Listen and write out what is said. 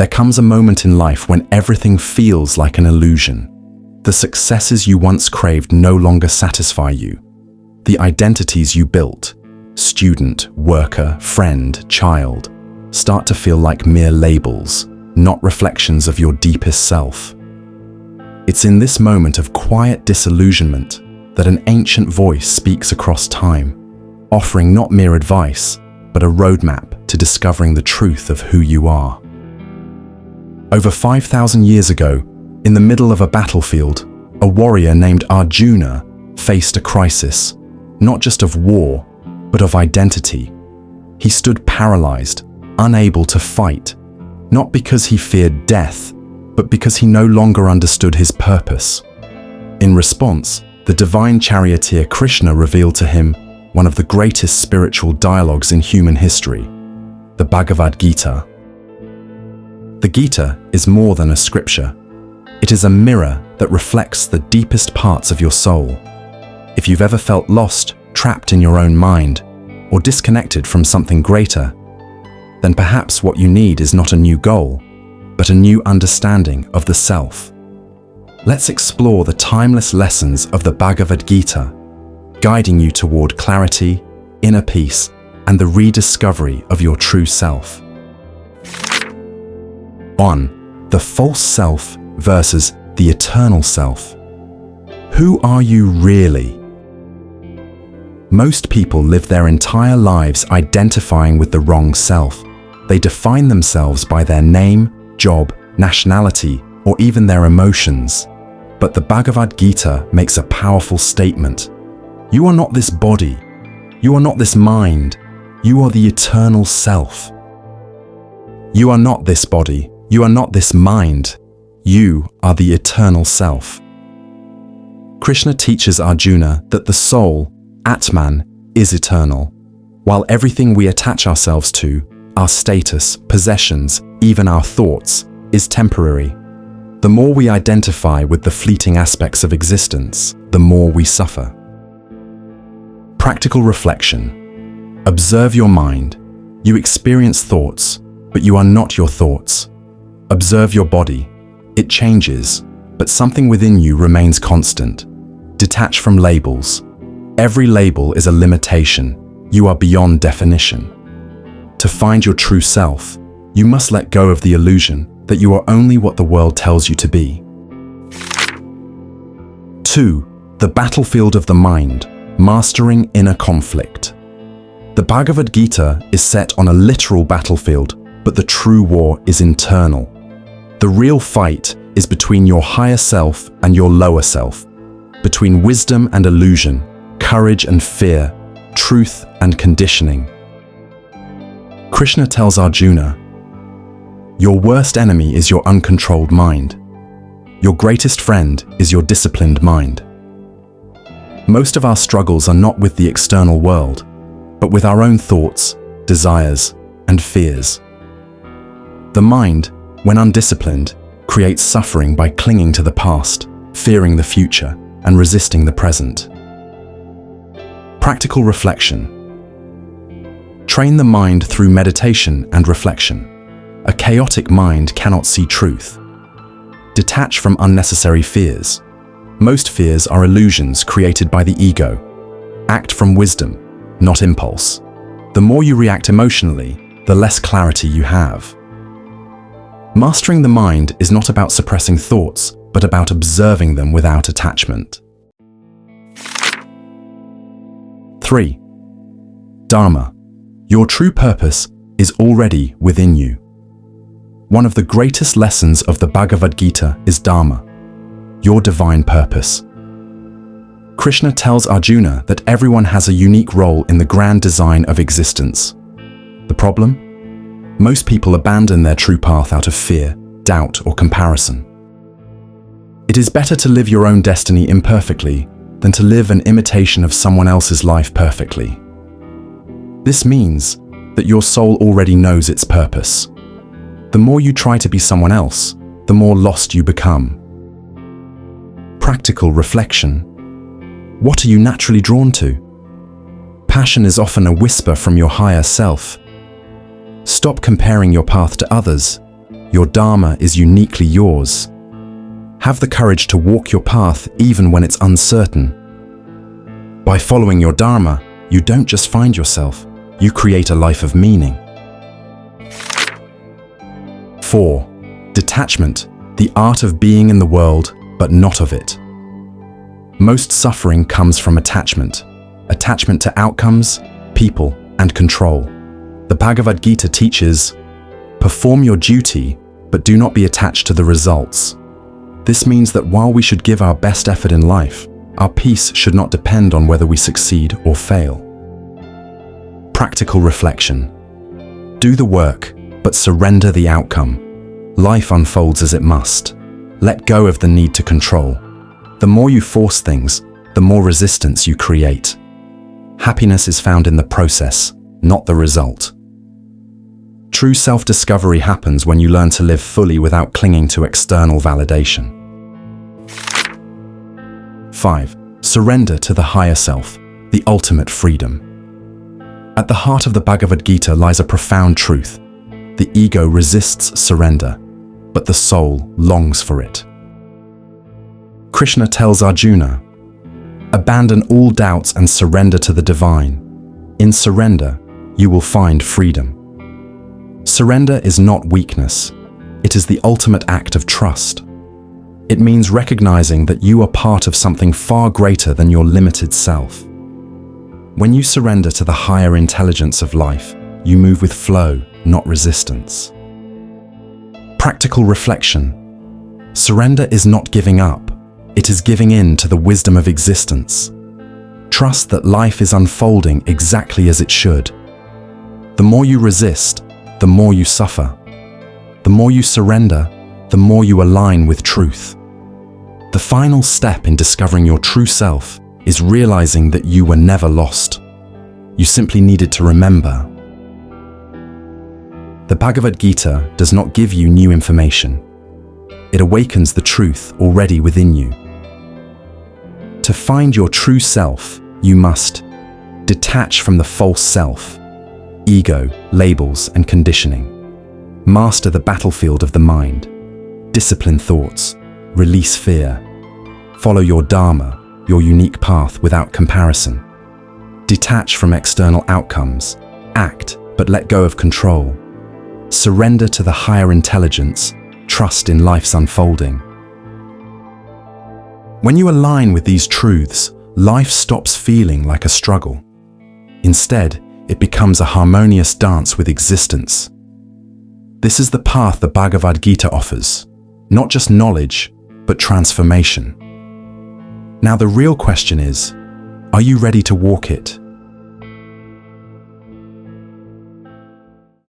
There comes a moment in life when everything feels like an illusion. The successes you once craved no longer satisfy you. The identities you built, student, worker, friend, child, start to feel like mere labels, not reflections of your deepest self. It's in this moment of quiet disillusionment that an ancient voice speaks across time, offering not mere advice, but a roadmap to discovering the truth of who you are. Over 5,000 years ago, in the middle of a battlefield, a warrior named Arjuna faced a crisis, not just of war, but of identity. He stood paralyzed, unable to fight, not because he feared death, but because he no longer understood his purpose. In response, the divine charioteer Krishna revealed to him one of the greatest spiritual dialogues in human history, the Bhagavad Gita. The Gita is more than a scripture. It is a mirror that reflects the deepest parts of your soul. If you've ever felt lost, trapped in your own mind, or disconnected from something greater, then perhaps what you need is not a new goal, but a new understanding of the self. Let's explore the timeless lessons of the Bhagavad Gita, guiding you toward clarity, inner peace, and the rediscovery of your true self. 1. The false self versus the eternal self. Who are you really? Most people live their entire lives identifying with the wrong self. They define themselves by their name, job, nationality, or even their emotions. But the Bhagavad Gita makes a powerful statement. You are not this body. You are not this mind. You are the eternal self. You are not this body. You are not this mind. You are the eternal self. Krishna teaches Arjuna that the soul, Atman, is eternal, while everything we attach ourselves to, our status, possessions, even our thoughts, is temporary. The more we identify with the fleeting aspects of existence, the more we suffer. Practical reflection. Observe your mind. You experience thoughts, but you are not your thoughts. Observe your body. It changes, but something within you remains constant. Detach from labels. Every label is a limitation. You are beyond definition. To find your true self, you must let go of the illusion that you are only what the world tells you to be. 2. The battlefield of the mind, mastering inner conflict. The Bhagavad Gita is set on a literal battlefield, but the true war is internal. The real fight is between your higher self and your lower self, between wisdom and illusion, courage and fear, truth and conditioning. Krishna tells Arjuna, your worst enemy is your uncontrolled mind. Your greatest friend is your disciplined mind. Most of our struggles are not with the external world, but with our own thoughts, desires, and fears. The mind, when undisciplined, creates suffering by clinging to the past, fearing the future, and resisting the present. Practical reflection. Train the mind through meditation and reflection. A chaotic mind cannot see truth. Detach from unnecessary fears. Most fears are illusions created by the ego. Act from wisdom, not impulse. The more you react emotionally, the less clarity you have. Mastering the mind is not about suppressing thoughts, but about observing them without attachment. 3. Dharma. Your true purpose is already within you. One of the greatest lessons of the Bhagavad Gita is Dharma, your divine purpose. Krishna tells Arjuna that everyone has a unique role in the grand design of existence. The problem? Most people abandon their true path out of fear, doubt, or comparison. It is better to live your own destiny imperfectly than to live an imitation of someone else's life perfectly. This means that your soul already knows its purpose. The more you try to be someone else, the more lost you become. Practical reflection. What are you naturally drawn to? Passion is often a whisper from your higher self. Stop comparing your path to others. Your Dharma is uniquely yours. Have the courage to walk your path even when it's uncertain. By following your Dharma, you don't just find yourself, you create a life of meaning. 4. Detachment, the art of being in the world, but not of it. Most suffering comes from attachment. Attachment to outcomes, people, and control. The Bhagavad Gita teaches, perform your duty, but do not be attached to the results. This means that while we should give our best effort in life, our peace should not depend on whether we succeed or fail. Practical reflection. Do the work, but surrender the outcome. Life unfolds as it must. Let go of the need to control. The more you force things, the more resistance you create. Happiness is found in the process, not the result. True self-discovery happens when you learn to live fully without clinging to external validation. 5. Surrender to the higher self, the ultimate freedom. At the heart of the Bhagavad Gita lies a profound truth. The ego resists surrender, but the soul longs for it. Krishna tells Arjuna, abandon all doubts and surrender to the divine. In surrender, you will find freedom. Surrender is not weakness. It is the ultimate act of trust. It means recognizing that you are part of something far greater than your limited self. When you surrender to the higher intelligence of life, you move with flow, not resistance. Practical reflection. Surrender is not giving up. It is giving in to the wisdom of existence. Trust that life is unfolding exactly as it should. The more you resist, the more you suffer. The more you surrender, the more you align with truth. The final step in discovering your true self is realizing that you were never lost. You simply needed to remember. The Bhagavad Gita does not give you new information. It awakens the truth already within you. To find your true self, you must detach from the false self, ego, labels, and conditioning. Master the battlefield of the mind. Discipline thoughts. Release fear. Follow your Dharma, your unique path without comparison. Detach from external outcomes. Act, but let go of control. Surrender to the higher intelligence. Trust in life's unfolding. When you align with these truths, life stops feeling like a struggle. Instead, it becomes a harmonious dance with existence. This is the path the Bhagavad Gita offers, not just knowledge, but transformation. Now the real question is, are you ready to walk it?